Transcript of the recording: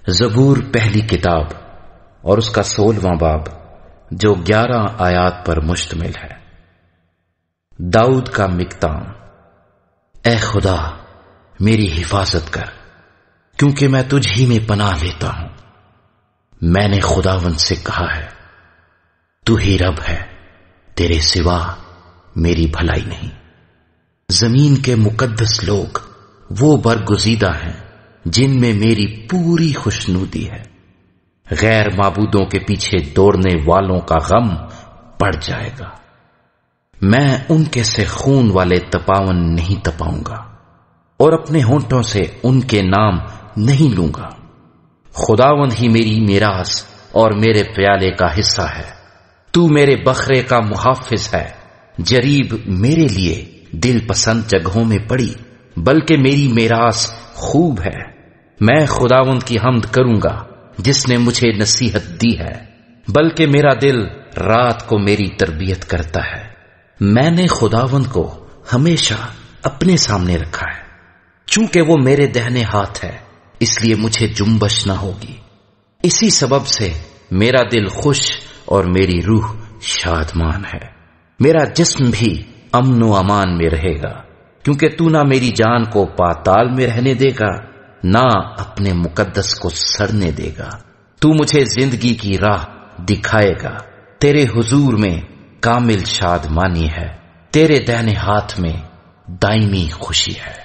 زبور پہلی کتاب اور اس کا 16واں باب جو 11 آیات پر مشتمل ہے۔ داؤد کا مقتام۔ اے خدا میری حفاظت کر، کیونکہ میں تجھ ہی میں پناہ لیتا ہوں۔ میں نے خداوند سے کہا ہے، تو ہی رب ہے، تیرے سوا میری بھلائی نہیں۔ زمین کے مقدس لوگ وہ برگزیدہ ہیں جن میں میری پوری خوشنودی ہے۔ غیر معبودوں کے پیچھے دوڑنے والوں کا غم پڑ جائے گا۔ میں ان کے سے خون والے تپاون نہیں تپاؤں گا، اور اپنے ہونٹوں سے ان کے نام نہیں لوں گا۔ خداوند ہی میری میراث اور میرے پیالے کا حصہ ہے۔ تو میرے بکرے کا محافظ ہے۔ جریب میرے لیے دل پسند جگہوں میں پڑی، بلکہ میری میراث خوب ہے۔ میں خداوند کی حمد کروں گا جس نے مجھے نصیحت دی ہے، بلکہ میرا دل رات کو میری تربیت کرتا ہے۔ میں نے خداوند کو ہمیشہ اپنے سامنے رکھا ہے، چونکہ وہ میرے دہنے ہاتھ ہے، اس لیے مجھے جنبش نہ ہوگی۔ اسی سبب سے میرا دل خوش اور میری روح شادمان ہے۔ میرا جسم بھی امن و امان میں رہے گا، کیونکہ تو نہ میری جان کو پاتال میں رہنے دے گا، نہ اپنے مقدس کو سڑنے دے گا۔ تو مجھے زندگی کی راہ دکھائے گا۔ تیرے حضور میں کامل شادمانی ہے، تیرے دہنے ہاتھ میں دائمی خوشی ہے۔